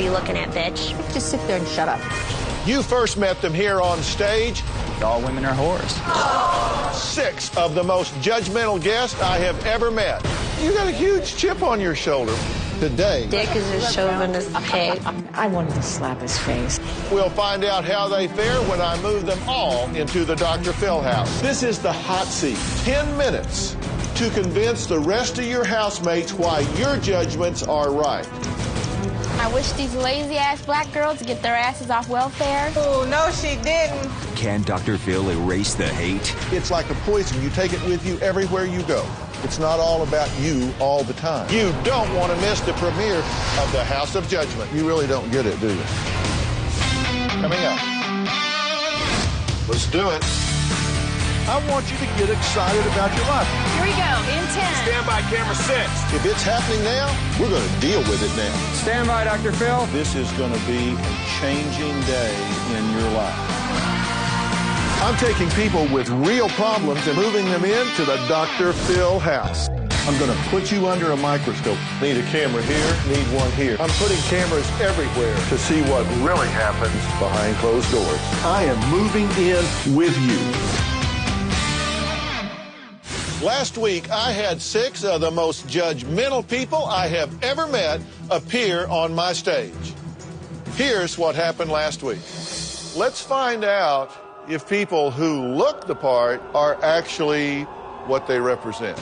are you looking at, bitch? Just sit there and shut up. You first met them here on stage. All women are whores. 6 of the most judgmental guests I have ever met. You got a huge chip on your shoulder. Today, Dick is a chauvinist pig. I wanted to slap his face. we'll find out how they fare when I move them all into the Dr. Phil house. This is the hot seat. 10 minutes to convince the rest of your housemates why your judgments are right. I wish these lazy-ass black girls would get their asses off welfare. Oh, no, she didn't. Can Dr. Phil erase the hate? It's like a poison. You take it with you everywhere you go. It's not all about you all the time. You don't want to miss the premiere of the House of Judgment. You really don't get it, do you? Coming up. Let's do it. I want you to get excited about your life. Here we go, in 10. Stand by, camera 6. If it's happening now, we're going to deal with it now. Stand by, Dr. Phil. This is going to be a changing day in your life. I'm taking people with real problems and moving them into the Dr. Phil house. I'm going to put you under a microscope. Need a camera here, need one here. I'm putting cameras everywhere to see what really happens behind closed doors. I am moving in with you. Last week, I had 6 of the most judgmental people I have ever met appear on my stage. Here's what happened last week. Let's find out if people who look the part are actually what they represent.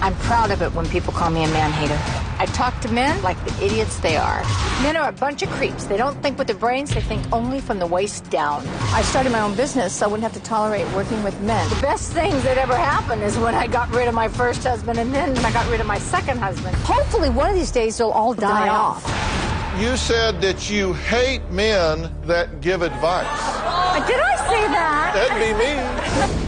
I'm proud of it when people call me a man-hater. I talk to men like the idiots they are. Men are a bunch of creeps. They don't think with their brains, they think only from the waist down. I started my own business so I wouldn't have to tolerate working with men. The best things that ever happened is when I got rid of my first husband and then I got rid of my second husband. Hopefully one of these days they'll all die off. You said that you hate men that give advice. Did I say that? That'd be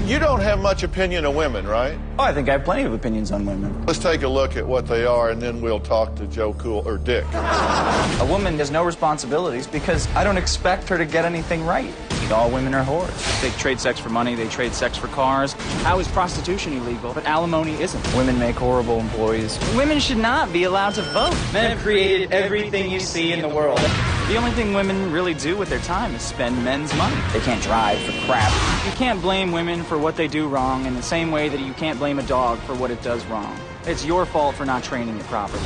me. You don't have much opinion of women, right? Oh, I think I have plenty of opinions on women. Let's take a look at what they are, and then we'll talk to Joe Cool or Dick. A woman has no responsibilities because I don't expect her to get anything right. All women are whores. They trade sex for money, they trade sex for cars. How is prostitution illegal, but alimony isn't? Women make horrible employees. Women should not be allowed to vote. Men have created everything you see in the world. The only thing women really do with their time is spend men's money. They can't drive for crap. You can't blame women for what they do wrong in the same way that you can't blame a dog for what it does wrong. It's your fault for not training it properly.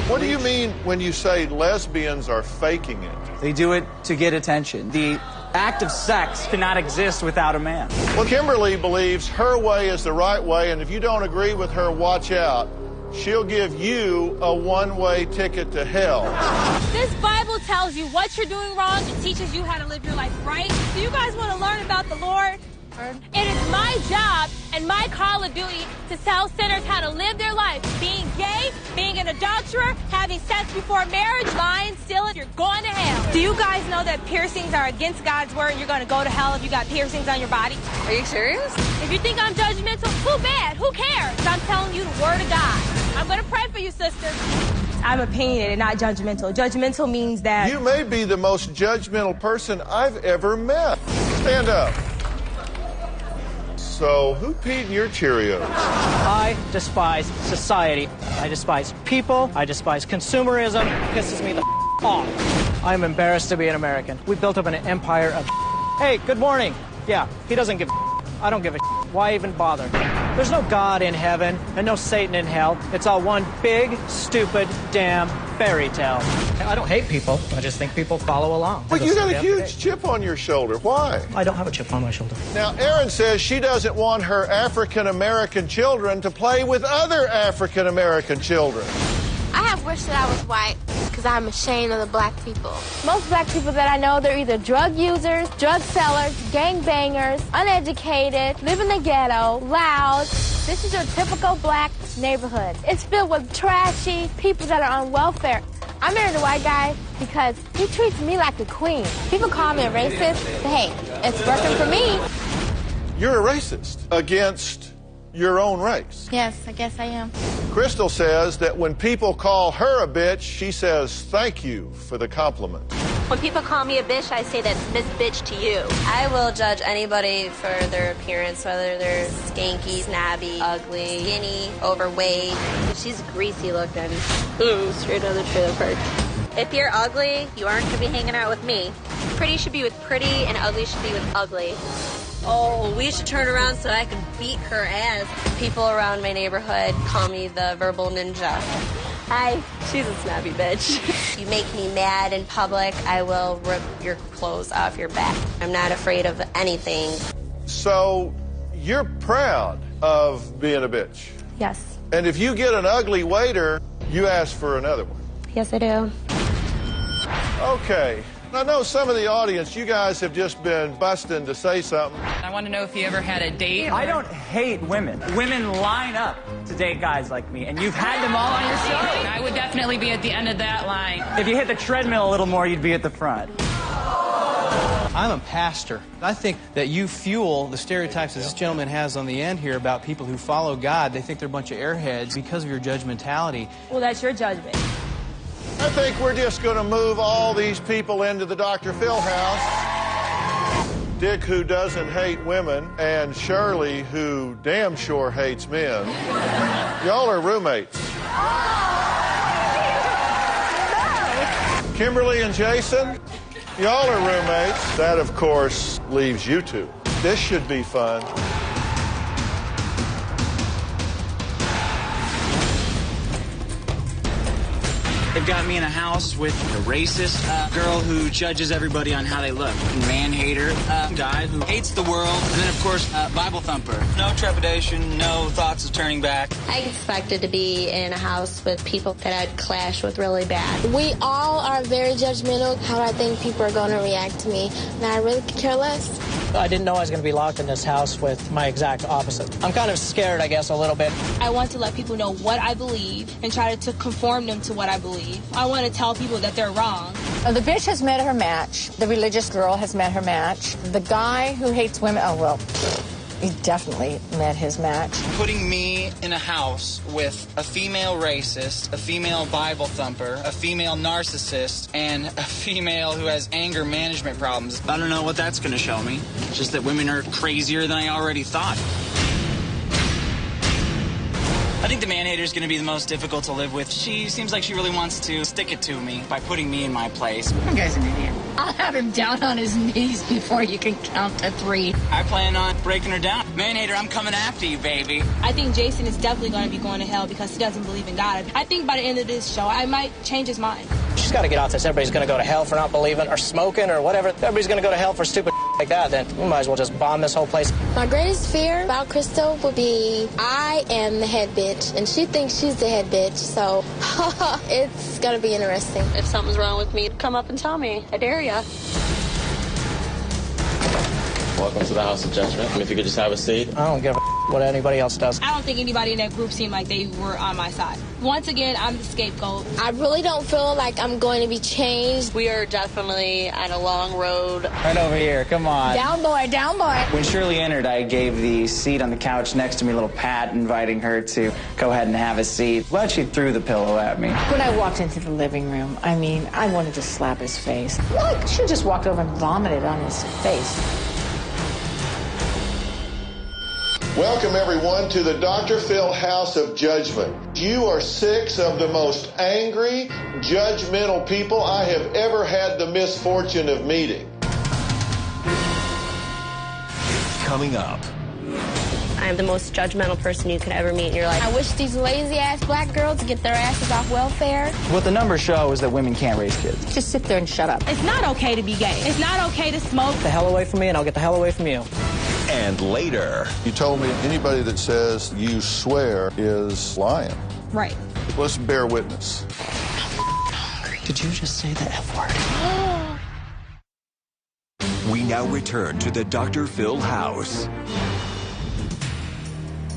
What do you mean when you say lesbians are faking it? They do it to get attention. The act of sex cannot exist without a man. Well, Kimberly believes her way is the right way, and if you don't agree with her, watch out. She'll give you a one-way ticket to hell. This Bible tells you what you're doing wrong and teaches you how to live your life right. Do you guys want to learn about the Lord? It is my job and my call of duty to tell sinners how to live their life. Being gay, being an adulterer, having sex before marriage, lying, stealing, you're going to hell. Do you guys know that piercings are against God's word and you're going to go to hell if you got piercings on your body? Are you serious? If you think I'm judgmental, too bad. Who cares? I'm telling you the word of God. I'm going to pray for you, sister. I'm opinionated, not judgmental. Judgmental means that... You may be the most judgmental person I've ever met. Stand up. So, who peed in your Cheerios? I despise society. I despise people. I despise consumerism. It pisses me the off. I'm embarrassed to be an American. We built up an empire of Hey, good morning. Yeah, he doesn't give I don't give a Why even bother? There's no God in heaven and no Satan in hell. It's all one big, stupid, damn fairy tale. I don't hate people. I just think people follow along. But you got a huge chip on your shoulder. Why? I don't have a chip on my shoulder. Now, Erin says she doesn't want her African-American children to play with other African-American children. I have wished that I was white because I'm ashamed of the black people. Most black people that I know, they're either drug users, drug sellers, gang bangers, uneducated, live in the ghetto, loud. This is your typical black neighborhood. It's filled with trashy people that are on welfare. I married a white guy because he treats me like a queen. People call me a racist, but hey, it's working for me. You're a racist against your own race. Yes, I guess I am. Crystal says that when people call her a bitch, she says thank you for the compliment. When people call me a bitch, I say that's Miss Bitch to you. I will judge anybody for their appearance, whether they're skanky, snabby, ugly, skinny, overweight. She's greasy looking. Straight out of the trailer park. If you're ugly, you aren't going to be hanging out with me. Pretty should be with pretty, and ugly should be with ugly. Oh, we should turn around so I can beat her ass. People around my neighborhood call me the verbal ninja. Hi, she's a snappy bitch. You make me mad in public, I will rip your clothes off your back. I'm not afraid of anything. So, you're proud of being a bitch. Yes. And if you get an ugly waiter, you ask for another one. Yes, I do. Okay. I know some of the audience, you guys have just been busting to say something. I want to know if you ever had a date. I don't hate women. Women line up to date guys like me, and you've had them all on your show. I would definitely be at the end of that line. If you hit the treadmill a little more, you'd be at the front. I'm a pastor. I think that you fuel the stereotypes that this gentleman has on the end here about people who follow God. They think they're a bunch of airheads because of your judgmentality. Well, that's your judgment. I think we're just going to move all these people into the Dr. Phil house. Dick, who doesn't hate women, and Shirley, who damn sure hates men. Y'all are roommates. Kimberly and Jason, y'all are roommates. That, of course, leaves you two. This should be fun. They've got me in a house with a racist girl who judges everybody on how they look, man-hater, guy who hates the world, and then, of course, Bible thumper. No trepidation, no thoughts of turning back. I expected to be in a house with people that I'd clash with really bad. We all are very judgmental how I think people are going to react to me, and I really could care less. I didn't know I was going to be locked in this house with my exact opposite. I'm kind of scared, I guess, a little bit. I want to let people know what I believe and try to conform them to what I believe. I want to tell people that they're wrong. The bitch has met her match. The religious girl has met her match. The guy who hates women, oh, well, he definitely met his match. Putting me in a house with a female racist, a female Bible thumper, a female narcissist, and a female who has anger management problems. I don't know what that's going to show me. Just that women are crazier than I already thought. I think the man-hater is going to be the most difficult to live with. She seems like she really wants to stick it to me by putting me in my place. That guy's an idiot. I'll have him down on his knees before you can count to 3. I plan on breaking her down. Man-hater, I'm coming after you, baby. I think Jason is definitely going to be going to hell because he doesn't believe in God. I think by the end of this show, I might change his mind. She's got to get out this. Everybody's going to go to hell for not believing or smoking or whatever. Everybody's going to go to hell for stupid like that. Then we might as well just bomb this whole place. My greatest fear about Crystal would be I am the head bitch, and she thinks she's the head bitch, so it's going to be interesting. If something's wrong with me, come up and tell me. I dare ya. Welcome to the House of Judgment. If you could just have a seat. I don't give a what anybody else does. I don't think anybody in that group seemed like they were on my side. Once again, I'm the scapegoat. I really don't feel like I'm going to be changed. We are definitely on a long road. Right over here, come on. Down boy, down boy. When Shirley entered, I gave the seat on the couch next to me a little pat, inviting her to go ahead and have a seat. Glad she threw the pillow at me. When I walked into the living room, I mean, I wanted to slap his face. Like, she just walked over and vomited on his face. Welcome, everyone, to the Dr. Phil House of Judgment. You are 6 of the most angry, judgmental people I have ever had the misfortune of meeting. Coming up. I'm the most judgmental person you could ever meet in your life. I wish these lazy-ass black girls would get their asses off welfare. What the numbers show is that women can't raise kids. Just sit there and shut up. It's not okay to be gay. It's not okay to smoke. Get the hell away from me, and I'll get the hell away from you. And later. You told me anybody that says you swear is lying. Right. Let's bear witness. Did you just say the F word? We now return to the Dr. Phil house.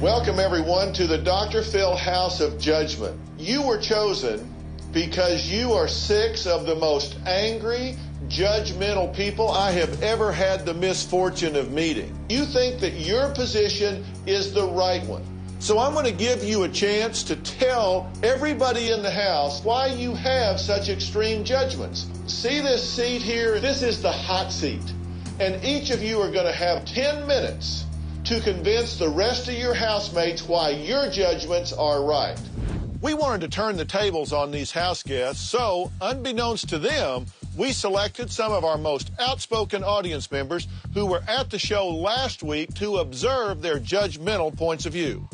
Welcome, everyone, to the Dr. Phil House of Judgment. You were chosen because you are 6 of the most angry, judgmental people I have ever had the misfortune of meeting. You think that your position is the right one. So I'm going to give you a chance to tell everybody in the house why you have such extreme judgments. See this seat here? This is the hot seat. And each of you are going to have 10 minutes to convince the rest of your housemates why your judgments are right. We wanted to turn the tables on these house guests, so, unbeknownst to them, we selected some of our most outspoken audience members who were at the show last week to observe their judgmental points of view.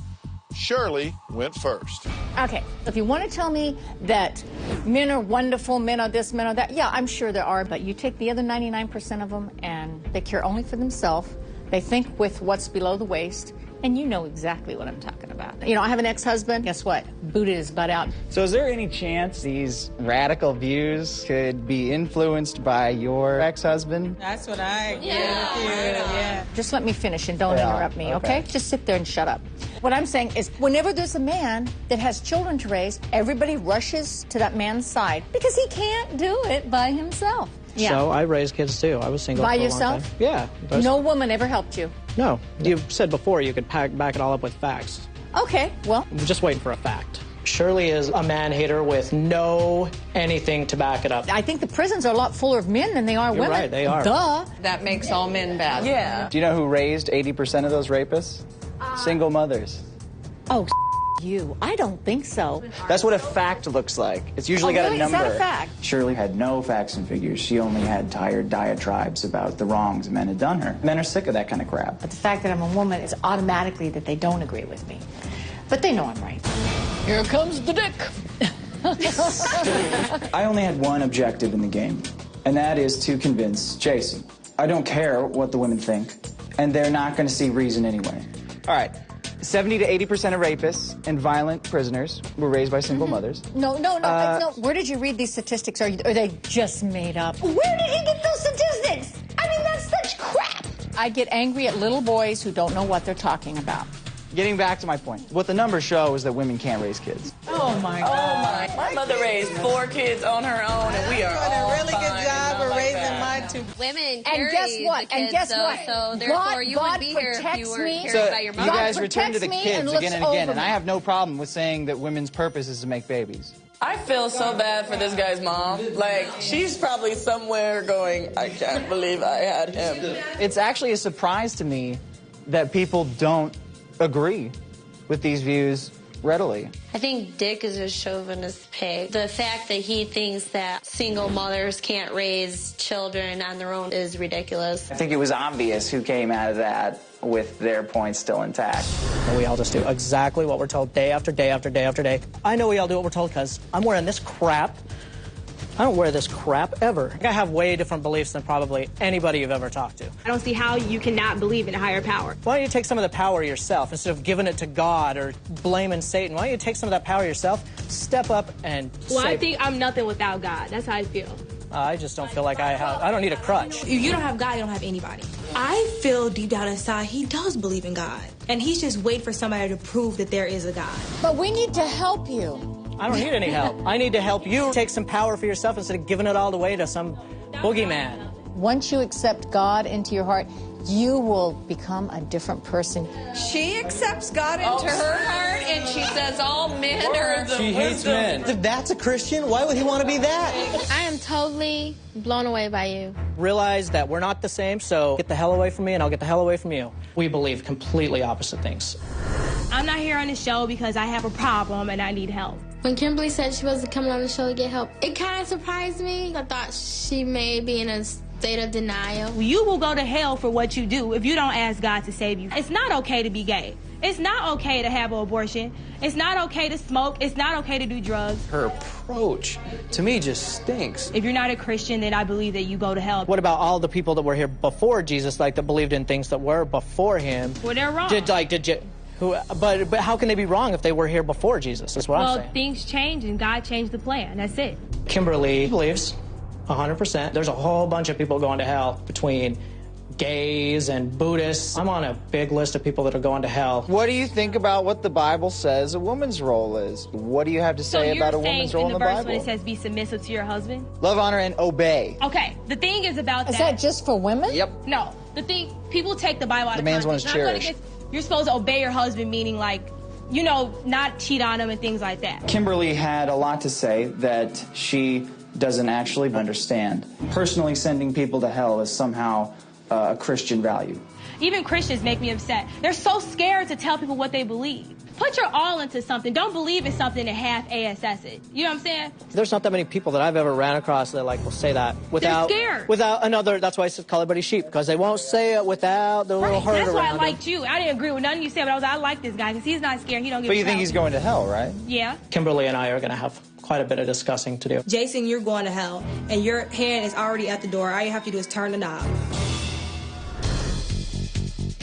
Shirley went first. Okay, if you want to tell me that men are wonderful, men are this, men are that, yeah, I'm sure there are, but you take the other 99% of them and they care only for themselves. They think with what's below the waist, and you know exactly what I'm talking about. You know, I have an ex-husband. Guess what? Booted his butt out. So is there any chance these radical views could be influenced by your ex-husband? That's what I agree with you. Yeah. Just let me finish and don't interrupt me, okay? Just sit there and shut up. What I'm saying is whenever there's a man that has children to raise, everybody rushes to that man's side because he can't do it by himself. Yeah. So I raised kids too. I was single by for a yourself? long time. Yeah. No woman ever helped you? No. You said before you could back it all up with facts. Okay, well. I'm just waiting for a fact. Shirley is a man-hater with no anything to back it up. I think the prisons are a lot fuller of men than they are women. You're right, they are. Duh. That makes all men bad. Yeah. Do you know who raised 80% of those rapists? Single mothers. Oh, you. I don't think so. That's what a fact looks like. It's usually got really? a number. Is that a fact? Shirley had no facts and figures. She only had tired diatribes about the wrongs men had done her. Men are sick of that kind of crap. But the fact that I'm a woman is automatically that they don't agree with me. But they know I'm right. Here comes the dick. I only had one objective in the game, and that is to convince Jason. I don't care what the women think, and they're not going to see reason anyway. All right. 70 to 80% of rapists and violent prisoners were raised by single mothers. No. Where did you read these statistics? Are they just made up? Where did he get those statistics? I mean, that's such crap. I get angry at little boys who don't know what they're talking about. Getting back to my point, what the numbers show is that women can't raise kids. Oh, my God. My mother raised 4 kids on her own, and we are doing a really fine, good job of raising my 2. Women And carry guess what? the kids, And guess though, what? So therefore, you wouldn't be here if you weren't carried by your mother. You guys return to the protects me kids and again and looks again, over and I me. have no problem with saying that women's purpose is to make babies. I feel so bad for this guy's mom. Like, she's probably somewhere going, I can't believe I had him. It's actually a surprise to me that people don't agree with these views readily. I think Dick is a chauvinist pig. The fact that he thinks that single mothers can't raise children on their own is ridiculous. I think it was obvious who came out of that with their points still intact. And we all just do exactly what we're told day after day after day after day. I know we all do what we're told because I'm wearing this crap. I don't wear this crap ever. I have way different beliefs than probably anybody you've ever talked to. I don't see how you cannot believe in a higher power. Why don't you take some of the power yourself instead of giving it to God or blaming Satan? Why don't you take some of that power yourself, step up and Well, I save think I'm nothing without God. That's how I feel. I just don't feel like I don't need a crutch. If you don't have God, you don't have anybody. I feel deep down inside he does believe in God. And he's just waiting for somebody to prove that there is a God. But we need to help you. I don't need any help. I need to help you take some power for yourself instead of giving it all away to some boogeyman. Once you accept God into your heart, you will become a different person. She accepts God into her heart, and she says all men are the She hates men. If that's a Christian, why would he want to be that? I am totally blown away by you. Realize that we're not the same, so get the hell away from me and I'll get the hell away from you. We believe completely opposite things. I'm not here on the show because I have a problem and I need help. When Kimberly said she wasn't coming on the show to get help, it kind of surprised me. I thought she may be in a state of denial. You will go to hell for what you do if you don't ask God to save you. It's not okay to be gay. It's not okay to have an abortion. It's not okay to smoke. It's not okay to do drugs. Her approach, to me, just stinks. If you're not a Christian, then I believe that you go to hell. What about all the people that were here before Jesus, like that believed in things that were before him? Well, they're wrong. But how can they be wrong if they were here before Jesus? That's what I'm saying. Well, things change and God changed the plan. That's it. Kimberly believes 100%. There's a whole bunch of people going to hell between gays and Buddhists. I'm on a big list of people that are going to hell. What do you think about what the Bible says a woman's role is? What do you have to say about a woman's role in the verse Bible? when it says be submissive to your husband? Love, honor, and obey. Okay, the thing is about Is that just for women? Yep. No, the thing, people take the Bible out The of man's one context. is Not going cherished. against- You're supposed to obey your husband, meaning like, you know, not cheat on him and things like that. Kimberly had a lot to say that she doesn't actually understand. Personally sending people to hell is somehow a Christian value. Even Christians make me upset. They're so scared to tell people what they believe. Put your all into something. Don't believe it's something and half-ass it. You know what I'm saying? There's not that many people that I've ever ran across that will say that without scared. Without another. That's why I call everybody sheep, because they won't say it without the little hurt That's why I around liked you. I didn't agree with nothing you said, but I like this guy because he's not scared. He don't give But a you think crap. he's going to hell, right? Yeah. Kimberly and I are going to have quite a bit of discussing to do. Jason, you're going to hell, and your hand is already at the door. All you have to do is turn the knob.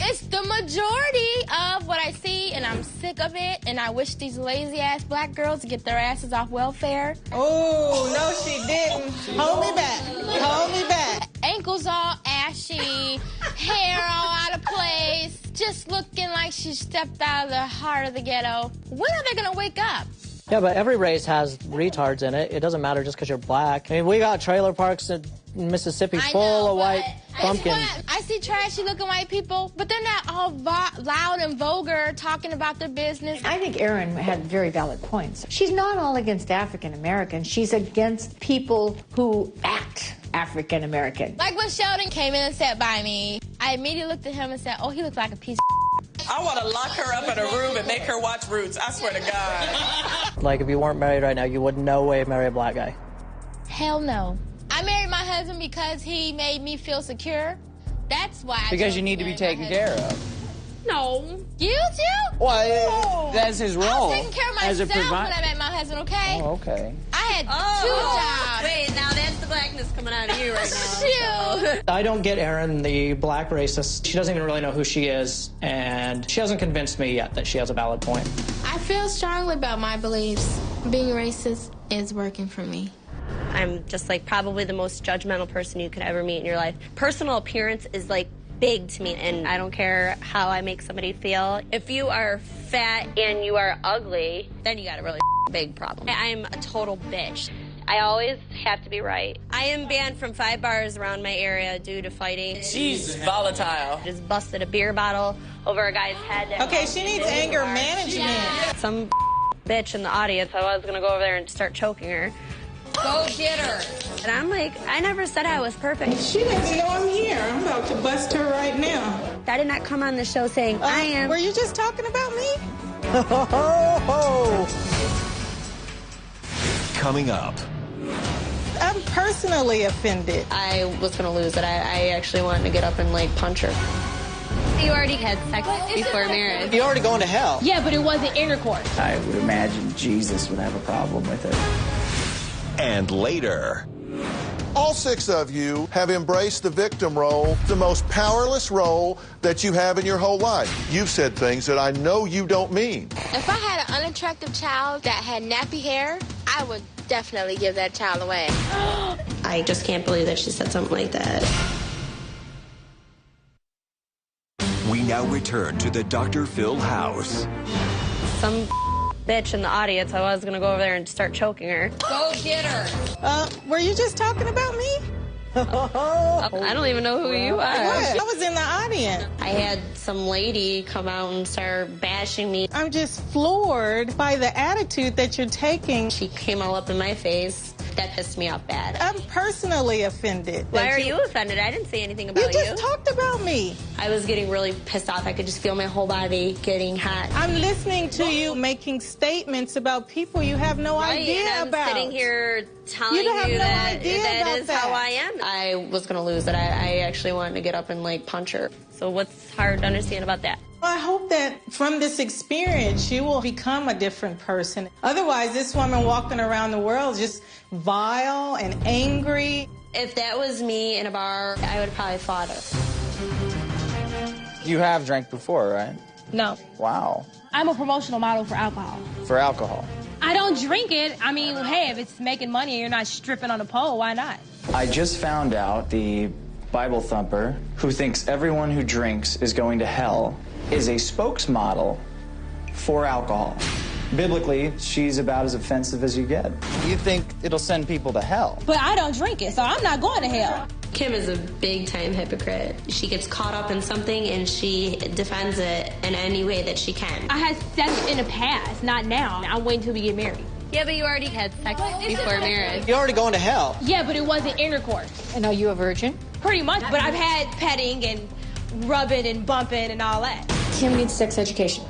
It's the majority of what I see, and I'm sick of it, and I wish these lazy-ass black girls would get their asses off welfare. Oh, no, she didn't. Hold me back. Hold me back. Ankles all ashy, hair all out of place, just looking like she stepped out of the heart of the ghetto. When are they gonna wake up? Yeah, but every race has retards in it. It doesn't matter just because you're black. I mean, we got trailer parks in Mississippi full of white pumpkins. I see trashy looking white people, but they're not all loud and vulgar talking about their business. I think Erin had very valid points. She's not all against African Americans. She's against people who act African American. Like when Sheldon came in and sat by me, I immediately looked at him and said, oh, he looks like a piece of I want to lock her up in a room and make her watch Roots. I swear to God. Like, if you weren't married right now, you would no way marry a black guy. Hell no. I married my husband because he made me feel secure. That's why. Because you need to be taken care of. No. You too? Well, that's his role. I was taking care of as a myself when I met my husband, okay? Oh, okay. I had 2 jobs. Wait, now that's the blackness coming out of you right now. Shoot. I don't get Erin, the black racist. She doesn't even really know who she is, and she hasn't convinced me yet that she has a valid point. I feel strongly about my beliefs. Being racist is working for me. I'm just like probably the most judgmental person you could ever meet in your life. Personal appearance is like big to me, and I don't care how I make somebody feel. If you are fat and you are ugly, then you got a really big problem. I'm a total bitch. I always have to be right. I am banned from 5 bars around my area due to fighting. She's volatile. Just busted a beer bottle over a guy's head. Okay, she needs anger management. Some bitch in the audience, I was gonna go over there and start choking her. Go get her. And I'm like, I never said I was perfect. She doesn't know I'm here. I'm about to bust her right now. I did not come on the show saying I am. Were you just talking about me? Coming up. I'm personally offended. I was gonna lose it. I actually wanted to get up and like punch her. You already had sex before marriage. You're already going to hell. Yeah, but it wasn't intercourse. I would imagine Jesus would have a problem with it. And later. All 6 of you have embraced the victim role, the most powerless role that you have in your whole life. You've said things that I know you don't mean. If I had an unattractive child that had nappy hair, I would definitely give that child away. I just can't believe that she said something like that. We now return to the Dr. Phil house. Some bitch in the audience, I was gonna go over there and start choking her. Go get her. Were you just talking about me? I don't even know who you are. What? I was in the audience. I had some lady come out and start bashing me. I'm just floored by the attitude that you're taking. She came all up in my face. That pissed me off bad. I'm personally offended. Why are you offended? I didn't say anything about you. You just talked about me. I was getting really pissed off. I could just feel my whole body getting hot. I'm listening to you making statements about people you have no idea and I'm about. sitting here telling You have you no that idea that about is that. how I am. I was going to lose it. I actually wanted to get up and like punch her. So what's hard to understand about that? I hope that from this experience, you will become a different person. Otherwise, this woman walking around the world just vile and angry. If that was me in a bar, I would have probably fought her. You have drank before, right? No. Wow. I'm a promotional model for alcohol. For alcohol. I don't drink it. I mean, hey, if it's making money and you're not stripping on a pole, why not? I just found out the Bible thumper who thinks everyone who drinks is going to hell is a spokesmodel for alcohol. Biblically, she's about as offensive as you get. You think it'll send people to hell. But I don't drink it, so I'm not going to hell. Kim is a big-time hypocrite. She gets caught up in something and she defends it in any way that she can. I had sex in the past, not now. I'm waiting till we get married. Yeah, but you already had sex before marriage. You're already going to hell. Yeah, but it wasn't intercourse. And are you a virgin? Pretty much, but I've had petting and rubbing and bumping and all that. Kim needs sex education.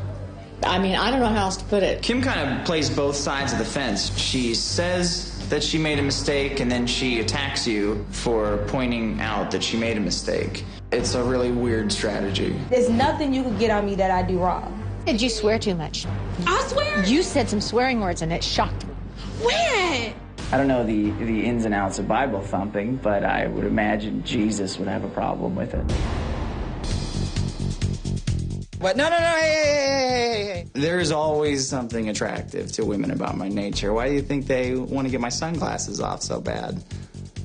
I mean, I don't know how else to put it. Kim kind of plays both sides of the fence. She says that she made a mistake, and then she attacks you for pointing out that she made a mistake. It's a really weird strategy. There's nothing you could get on me that I do wrong. Did you swear too much? I swear? You said some swearing words and it shocked me. When? I don't know the ins and outs of Bible thumping, but I would imagine Jesus would have a problem with it. What? No, hey. There's always something attractive to women about my nature. Why do you think they want to get my sunglasses off so bad?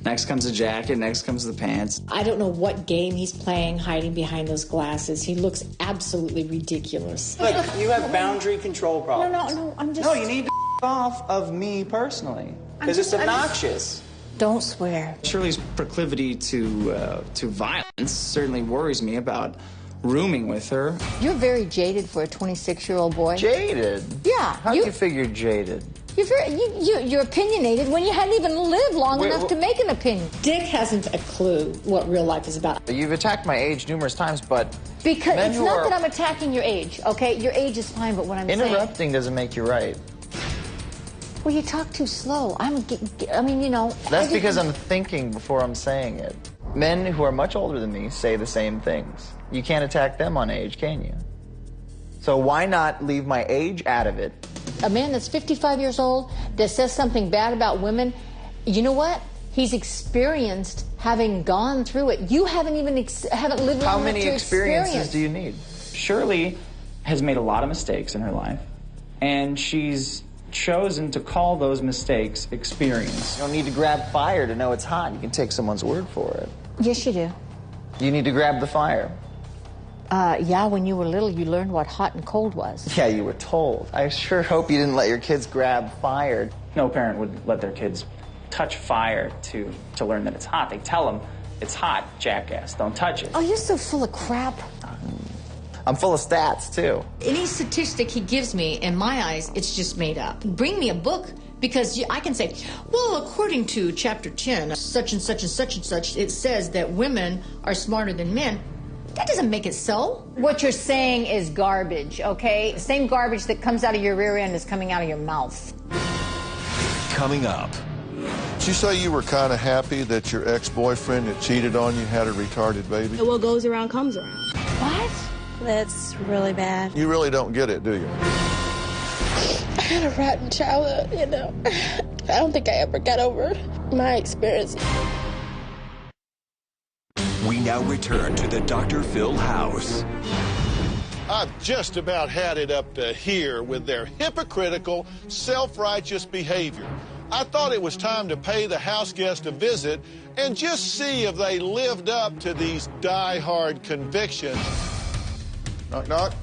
Next comes the jacket, next comes the pants. I don't know what game he's playing hiding behind those glasses. He looks absolutely ridiculous. Look, you have boundary control problems. No, I'm just... No, you need to off of me personally, because it's obnoxious. Don't swear. Shirley's proclivity to violence certainly worries me about rooming with her. You're very jaded for a 26-year-old boy. Jaded? Yeah. How do you figure jaded? You're opinionated when you hadn't even lived long enough to make an opinion. Dick hasn't a clue what real life is about. You've attacked my age numerous times, but... Because it's not that I'm attacking your age, okay? Your age is fine, but what I'm saying... Interrupting doesn't make you right. Well, you talk too slow. I mean, you know... That's because I'm thinking before I'm saying it. Men who are much older than me say the same things. You can't attack them on age, can you? So why not leave my age out of it? A man that's 55 years old that says something bad about women, you know what? He's experienced having gone through it. You haven't even haven't lived long enough to experience. How many experiences do you need? Shirley has made a lot of mistakes in her life, and she's chosen to call those mistakes experience. You don't need to grab fire to know it's hot. You can take someone's word for it. Yes, you do. You need to grab the fire. Yeah, when you were little, you learned what hot and cold was. Yeah, you were told. I sure hope you didn't let your kids grab fire. No parent would let their kids touch fire to learn that it's hot. They tell them, it's hot, jackass, don't touch it. Oh, you're so full of crap. I'm full of stats, too. Any statistic he gives me, in my eyes, it's just made up. Bring me a book, because I can say, well, according to chapter 10, such and such and such and such, it says that women are smarter than men. That doesn't make it so. What you're saying is garbage, okay? The same garbage that comes out of your rear end is coming out of your mouth. Coming up. Did you say you were kind of happy that your ex-boyfriend that cheated on you had a retarded baby? What goes around comes around. What? That's really bad. You really don't get it, do you? I had a rotten childhood, you know. I don't think I ever got over my experience. We now return to the Dr. Phil house. I've just about had it up to here with their hypocritical, self-righteous behavior. I thought it was time to pay the house guest a visit and just see if they lived up to these die-hard convictions. Knock, knock.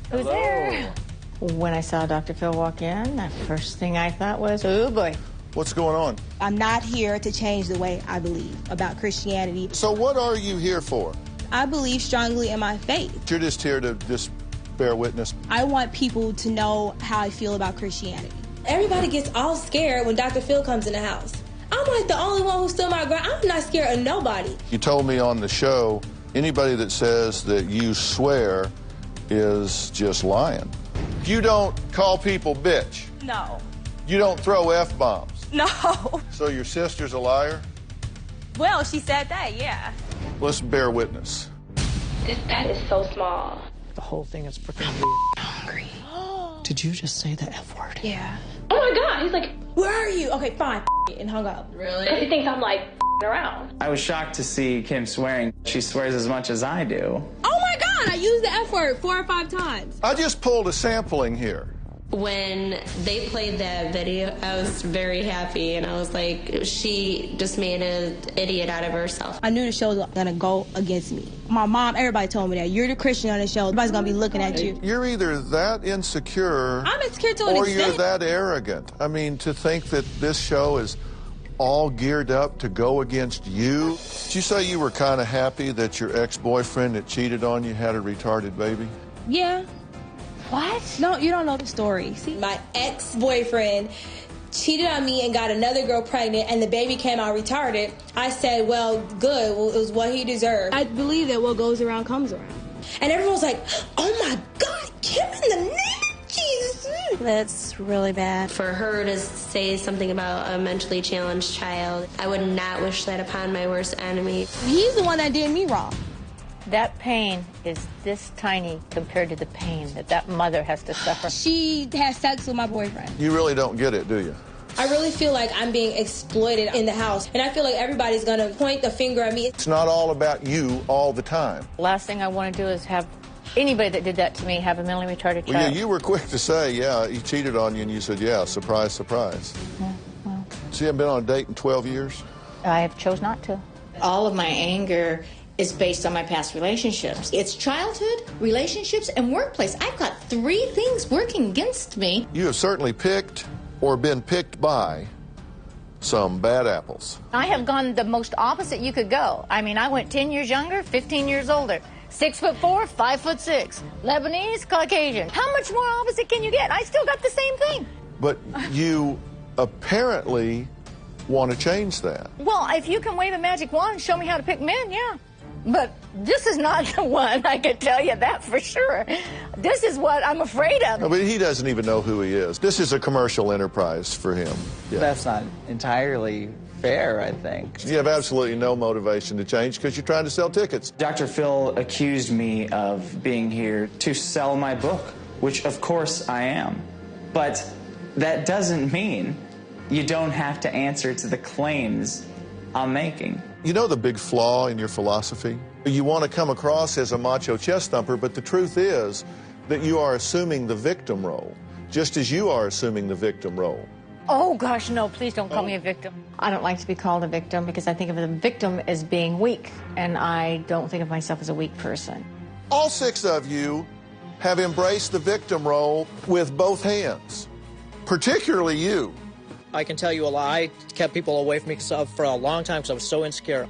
Who's there? When I saw Dr. Phil walk in, the first thing I thought was, oh boy. What's going on? I'm not here to change the way I believe about Christianity. So what are you here for? I believe strongly in my faith. You're just here to just bear witness. I want people to know how I feel about Christianity. Everybody gets all scared when Dr. Phil comes in the house. I'm like the only one who stood my ground. I'm not scared of nobody. You told me on the show, anybody that says that you swear is just lying. You don't call people bitch. No. You don't throw F-bombs. No. So your sister's a liar? Well, she said that, yeah. Let's bear witness. That is so small. The whole thing is freaking weird. Hungry. Did you just say the F word? Yeah. Oh my God. He's like, where are you? Okay, fine. And hung up. Really? Because he thinks I'm like around. I was shocked to see Kim swearing. She swears as much as I do. Oh my God, I used the F word 4 or 5 times. I just pulled a sampling here. When they played that video, I was very happy, and I was like, she just made an idiot out of herself. I knew the show was gonna go against me. My mom, everybody told me that. You're the Christian on the show. Everybody's gonna be looking at you. You're either that insecure I'm insecure to an or extent. you're that arrogant. I mean, to think that this show is all geared up to go against you. Did you say you were kind of happy that your ex-boyfriend that cheated on you had a retarded baby? Yeah. What? No, you don't know the story. See, my ex-boyfriend cheated on me and got another girl pregnant, and the baby came out retarded. I said, well, good. Well, it was what he deserved. I believe that what goes around comes around. And everyone's like, oh my God, him in the name of Jesus. That's really bad. For her to say something about a mentally challenged child, I would not wish that upon my worst enemy. He's the one that did me wrong. That pain is this tiny compared to the pain that mother has to suffer. She has sex with my boyfriend. You really don't get it, do you? I really feel like I'm being exploited in the house, and I feel like everybody's going to point the finger at me. It's not all about you all the time. Last thing I want to do is have anybody that did that to me have a mentally retarded child. Well, you were quick to say, yeah, he cheated on you, and you said, yeah, surprise, surprise. Yeah, well. So you haven't been on a date in 12 years? I have chose not to. All of my anger is based on my past relationships. It's childhood, relationships, and workplace. I've got 3 things working against me. You have certainly picked or been picked by some bad apples. I have gone the most opposite you could go. I mean, I went 10 years younger, 15 years older. 6'4", 5'6", Lebanese, Caucasian. How much more opposite can you get? I still got the same thing. But you apparently want to change that. Well, if you can wave a magic wand and show me how to pick men, yeah. But this is not the one, I can tell you that for sure. This is what I'm afraid of. No, but he doesn't even know who he is. This is a commercial enterprise for him. Yeah. That's not entirely fair, I think. You have absolutely no motivation to change because you're trying to sell tickets. Dr. Phil accused me of being here to sell my book, which of course I am. But that doesn't mean you don't have to answer to the claims I'm making. You know the big flaw in your philosophy? You want to come across as a macho chest thumper, but the truth is that you are assuming the victim role, just as you are assuming the victim role. Oh, gosh, no, please don't call me a victim. I don't like to be called a victim because I think of the victim as being weak, and I don't think of myself as a weak person. All 6 of you have embraced the victim role with both hands, particularly you. I can tell you a lie. I kept people away from me for a long time because I was so insecure.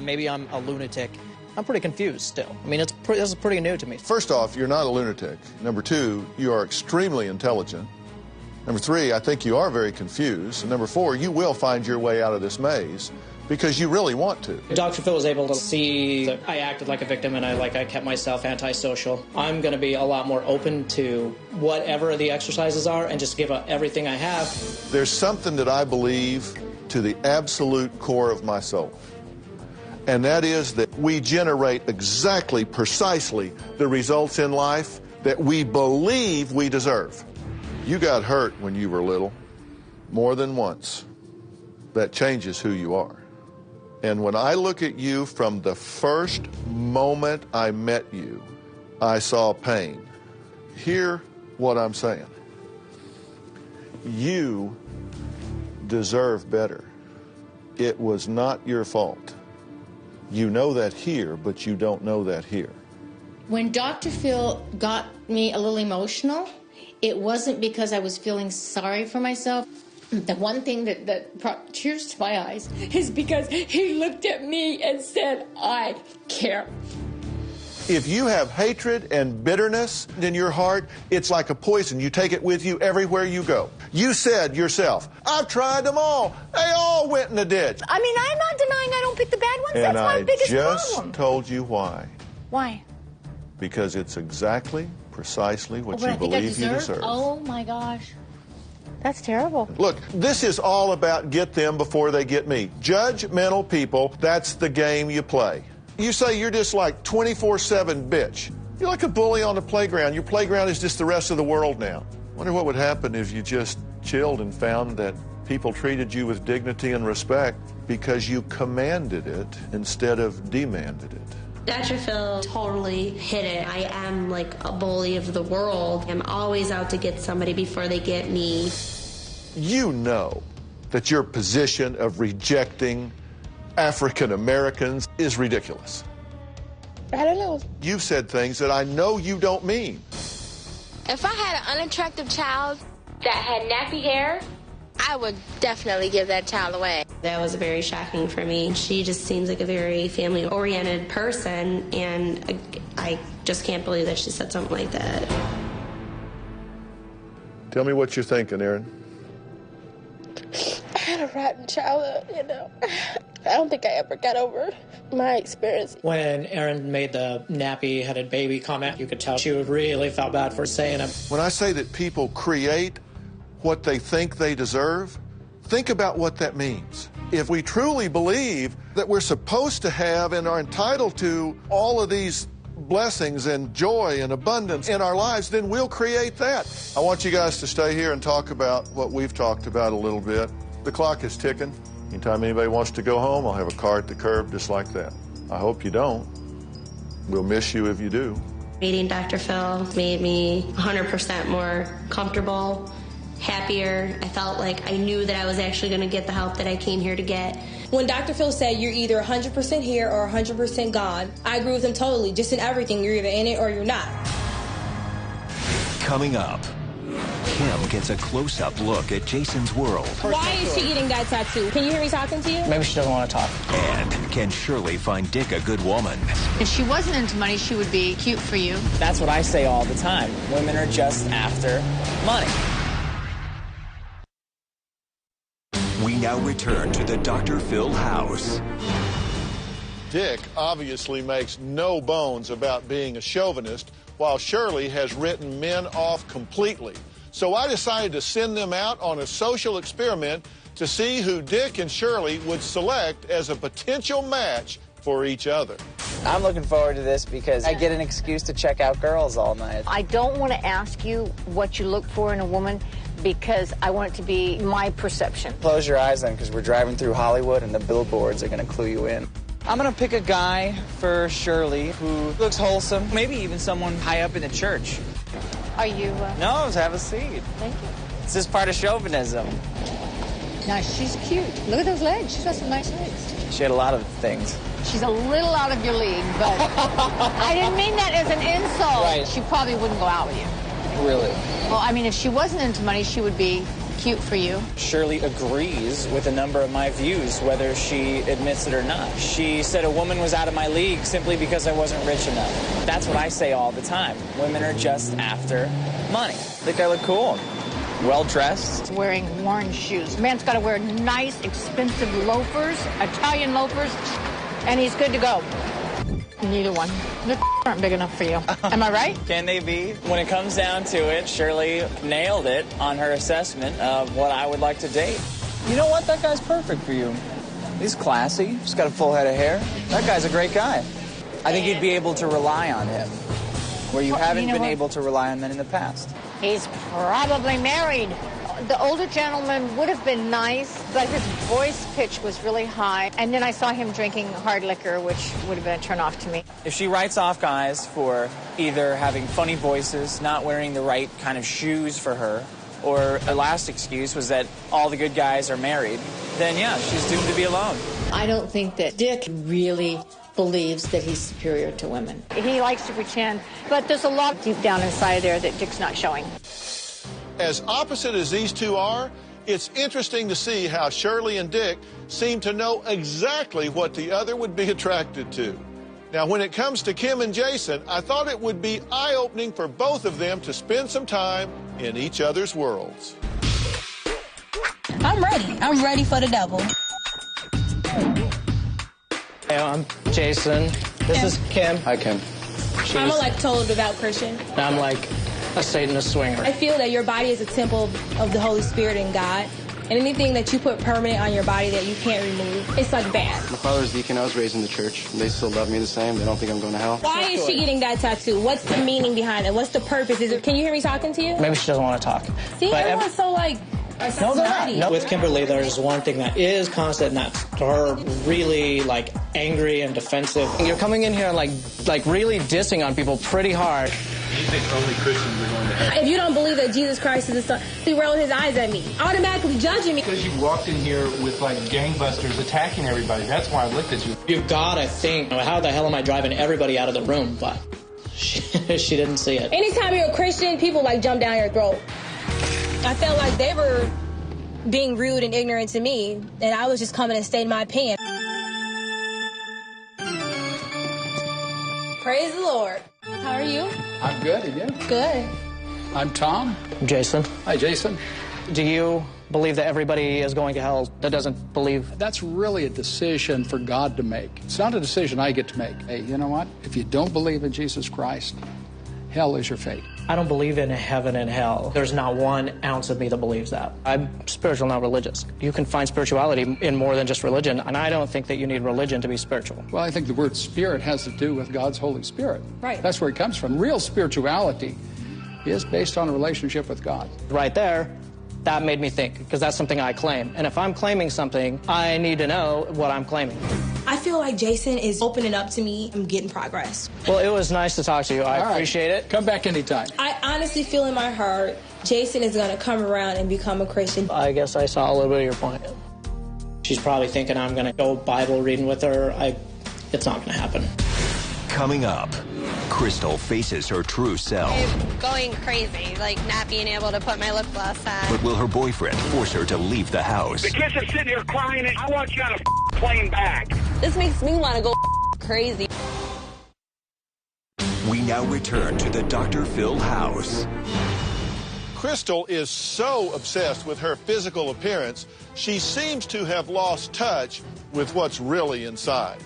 Maybe I'm a lunatic. I'm pretty confused still. I mean, this is pretty new to me. First off, you're not a lunatic. Number 2, you are extremely intelligent. Number 3, I think you are very confused. And number 4, you will find your way out of this maze because you really want to. Dr. Phil was able to see that I acted like a victim and I kept myself antisocial. I'm going to be a lot more open to whatever the exercises are and just give up everything I have. There's something that I believe to the absolute core of my soul. And that is that we generate exactly, precisely the results in life that we believe we deserve. You got hurt when you were little, more than once. That changes who you are. And when I look at you from the first moment I met you, I saw pain. Hear what I'm saying. You deserve better. It was not your fault. You know that here, but you don't know that here. When Dr. Phil got me a little emotional, it wasn't because I was feeling sorry for myself. The one thing that brought tears to my eyes is because he looked at me and said, I care. If you have hatred and bitterness in your heart, it's like a poison. You take it with you everywhere you go. You said yourself, I've tried them all. They all went in the ditch. I mean, I'm not denying I don't pick the bad ones. That's my biggest problem. And I just told you why. Why? Because it's exactly, precisely what you believe you deserve. Oh, my gosh. That's terrible. Look, this is all about get them before they get me. Judgmental people, that's the game you play. You say you're just like 24/7 bitch. You're like a bully on the playground. Your playground is just the rest of the world now. Wonder what would happen if you just chilled and found that people treated you with dignity and respect because you commanded it instead of demanded it. Dr. Phil totally hit it. I am like a bully of the world. I'm always out to get somebody before they get me. You know that your position of rejecting African Americans is ridiculous. I don't know. You've said things that I know you don't mean. If I had an unattractive child that had nappy hair, I would definitely give that child away. That was very shocking for me. She just seems like a very family-oriented person, and I just can't believe that she said something like that. Tell me what you're thinking, Aaron. I had a rotten childhood, you know. I I don't think I ever got over my experience. When Erin made the nappy-headed baby comment, you could tell she really felt bad for saying it. When I say that people create what they think they deserve, think about what that means. If we truly believe that we're supposed to have and are entitled to all of these blessings and joy and abundance in our lives, then we'll create that. I want you guys to stay here and talk about what we've talked about a little bit. The clock is ticking. Anytime anybody wants to go home, I'll have a car at the curb just like that. I hope you don't. We'll miss you if you do. Meeting Dr. Phil made me 100% more comfortable, happier. I felt like I knew that I was actually going to get the help that I came here to get. When Dr. Phil said you're either 100% here or 100% gone, I agree with him totally. Just in everything, you're either in it or you're not. Coming up, Kim gets a close-up look at Jason's world. Why is she getting that tattoo? Can you hear me talking to you? Maybe she doesn't want to talk. And can Shirley find Dick a good woman? If she wasn't into money, she would be cute for you. That's what I say all the time. Women are just after money. We now return to the Dr. Phil house. Dick obviously makes no bones about being a chauvinist, while Shirley has written men off completely. So I decided to send them out on a social experiment to see who Dick and Shirley would select as a potential match for each other. I'm looking forward to this because I get an excuse to check out girls all night. I don't want to ask you what you look for in a woman because I want it to be my perception. Close your eyes then, because we're driving through Hollywood and the billboards are going to clue you in. I'm going to pick a guy for Shirley who looks wholesome, maybe even someone high up in the church. Are you? No, have a seat. Thank you. This is part of chauvinism. Now, she's cute. Look at those legs. She's got some nice legs. She had a lot of things. She's a little out of your league, but I didn't mean that as an insult. Right. She probably wouldn't go out with you. Really? Well, I mean, if she wasn't into money, she would be cute for you. Shirley agrees with a number of my views, whether she admits it or not. She said a woman was out of my league simply because I wasn't rich enough. That's what I say all the time. Women are just after money. I think I look cool. Well-dressed. Wearing worn shoes. Man's got to wear nice, expensive loafers, Italian loafers, and he's good to go. Neither one. The aren't big enough for you. Am I right? Can they be? When it comes down to it, Shirley nailed it on her assessment of what I would like to date. You know what? That guy's perfect for you. He's classy. He's got a full head of hair. That guy's a great guy. I think you'd be able to rely on him, where you haven't been able to rely on men in the past. He's probably married. The older gentleman would have been nice, but his voice pitch was really high. And then I saw him drinking hard liquor, which would have been a turnoff to me. If she writes off guys for either having funny voices, not wearing the right kind of shoes for her, or her last excuse was that all the good guys are married, then yeah, she's doomed to be alone. I don't think that Dick really believes that he's superior to women. He likes to pretend, but there's a lot deep down inside there that Dick's not showing. As opposite as these two are, it's interesting to see how Shirley and Dick seem to know exactly what the other would be attracted to. Now, when it comes to Kim and Jason, I thought it would be eye-opening for both of them to spend some time in each other's worlds. I'm ready. I'm ready for the devil. Hey, I'm Jason. This is Kim. Hi, Kim. I'm a total devout Christian. I'm like a Satanist swinger. I feel that your body is a temple of the Holy Spirit and God. And anything that you put permanent on your body that you can't remove, it's bad. My father's deacon. I was raised in the church. They still love me the same. They don't think I'm going to hell. Why is she getting that tattoo? What's the meaning behind it? What's the purpose? Can you hear me talking to you? Maybe she doesn't want to talk. See, but everyone's so No, they're not. No. With Kimberly, there's one thing that is constant, and that's her really angry and defensive. You're coming in here and like really dissing on people pretty hard. You think only Christians are going to heaven? If you don't believe that Jesus Christ is the Son, he rolled his eyes at me, automatically judging me. Because you walked in here with gangbusters attacking everybody. That's why I looked at you. You gotta think, how the hell am I driving everybody out of the room? But she didn't see it. Anytime you're a Christian, people jump down your throat. I felt like they were being rude and ignorant to me, and I was just coming and stating my opinion. Praise the Lord. How are you? I'm good, and you? Good. I'm Tom. I'm Jason. Hi, Jason. Do you believe that everybody is going to hell that doesn't believe? That's really a decision for God to make. It's not a decision I get to make. Hey, you know what? If you don't believe in Jesus Christ, hell is your fate. I don't believe in heaven and hell. There's not 1 ounce of me that believes that. I'm spiritual, not religious. You can find spirituality in more than just religion, and I don't think that you need religion to be spiritual. Well, I think the word spirit has to do with God's Holy Spirit. Right. That's where it comes from. Real spirituality is based on a relationship with God. Right there, that made me think, because that's something I claim. And if I'm claiming something, I need to know what I'm claiming. I feel like Jason is opening up to me. I'm getting progress. Well, it was nice to talk to you. I appreciate it. Come back anytime. I honestly feel in my heart, Jason is going to come around and become a Christian. I guess I saw a little bit of your point. She's probably thinking I'm going to go Bible reading with her. It's not going to happen. Coming up, Crystal faces her true self. I'm going crazy, like not being able to put my lip gloss on. But will her boyfriend force her to leave the house? The kids are sitting here crying, and I want you on a plane back. This makes me want to go crazy. We now return to the Dr. Phil house. Crystal is so obsessed with her physical appearance, she seems to have lost touch with what's really inside.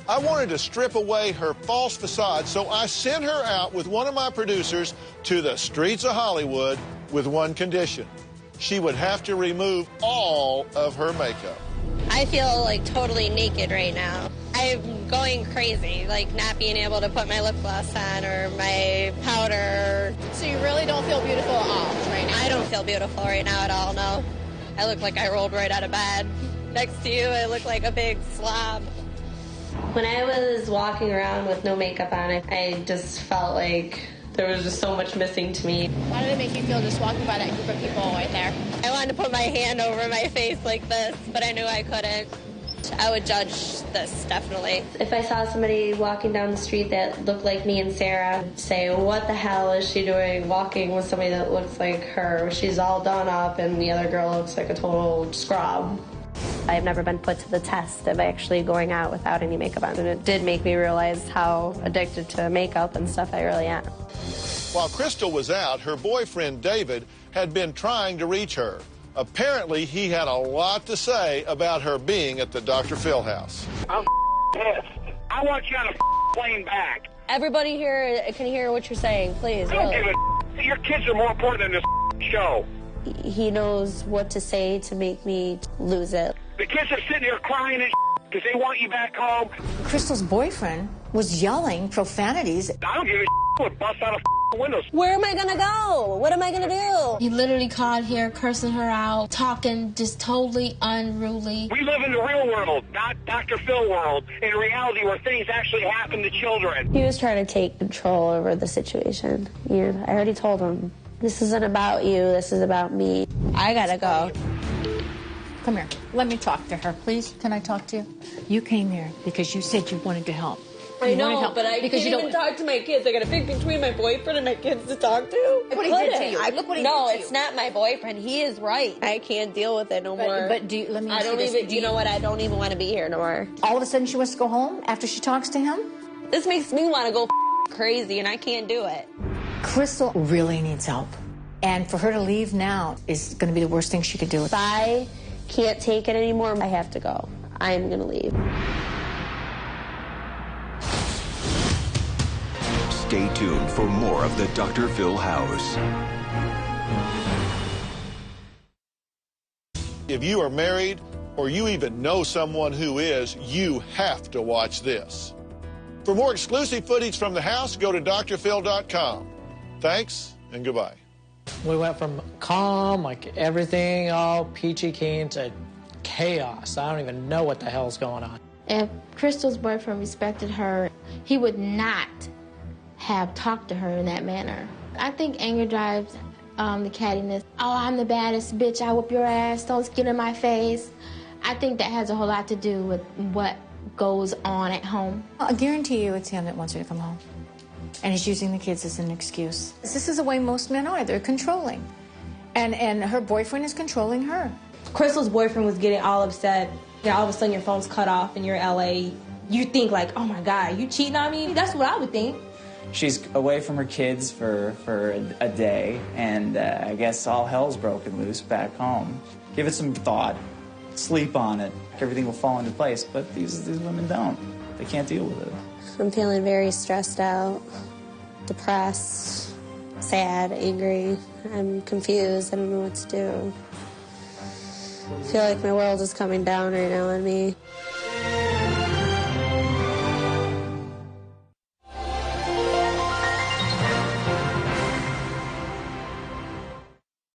I wanted to strip away her false facade, so I sent her out with one of my producers to the streets of Hollywood with one condition. She would have to remove all of her makeup. I feel like totally naked right now. I'm going crazy, like not being able to put my lip gloss on or my powder. So you really don't feel beautiful at all right now? I don't feel beautiful right now at all, no. I look like I rolled right out of bed. Next to you, I look like a big slob. When I was walking around with no makeup on, I just felt like there was just so much missing to me. How did it make you feel just walking by that group of people right there? I wanted to put my hand over my face like this, but I knew I couldn't. I would judge this, definitely. If I saw somebody walking down the street that looked like me and Sarah, I'd say, what the hell is she doing walking with somebody that looks like her? She's all done up and the other girl looks like a total scrub. I've never been put to the test of actually going out without any makeup on, and it did make me realize how addicted to makeup and stuff I really am. While Crystal was out, her boyfriend David had been trying to reach her. Apparently, he had a lot to say about her being at the Dr. Phil house. I'm pissed. I want you on a plane back. Everybody here can hear what you're saying, please. I don't give a Your kids are more important than this show. He knows what to say to make me lose it. The kids are sitting here crying and because they want you back home. Crystal's boyfriend was yelling profanities. I don't give a would bust out a windows. Where am I gonna go? What am I gonna do? He literally called here, cursing her out, talking just totally unruly. We live in the real world, not Dr. Phil world, in reality where things actually happen to children. He was trying to take control over the situation. I already told him, this isn't about you, this is about me. I gotta go. Come here. Let me talk to her, please. Can I talk to you? You came here because you said you wanted to help. I know, but I can't even talk to my kids. I got to pick between my boyfriend and my kids to talk to. Look what he did to you. Look what he did to you. No, it's not my boyfriend. He is right. I can't deal with it no more. But let me ask you this. You know what? I don't even want to be here no more. All of a sudden she wants to go home after she talks to him? This makes me want to go crazy, and I can't do it. Crystal really needs help. And for her to leave now is going to be the worst thing she could do. If I can't take it anymore, I have to go. I'm going to leave. Stay tuned for more of the Dr. Phil house. If you are married or you even know someone who is, you have to watch this. For more exclusive footage from the house, go to drphil.com. Thanks and goodbye. We went from calm, like everything all peachy keen, to chaos. I don't even know what the hell's going on. If Crystal's boyfriend respected her, he would not have talked to her in that manner. I think anger drives the cattiness. Oh, I'm the baddest bitch, I whoop your ass, don't get in my face. I think that has a whole lot to do with what goes on at home. I guarantee you it's him that wants her to come home. And he's using the kids as an excuse. This is the way most men are. They're controlling. And her boyfriend is controlling her. Crystal's boyfriend was getting all upset. All of a sudden your phone's cut off and you're in LA. You think like, oh my God, you cheating on me? That's what I would think. She's away from her kids for a day, and I guess all hell's broken loose back home. Give it some thought, sleep on it, everything will fall into place, but these women don't. They can't deal with it. I'm feeling very stressed out, depressed, sad, angry. I'm confused. I don't know what to do. I feel like my world is coming down right now on me.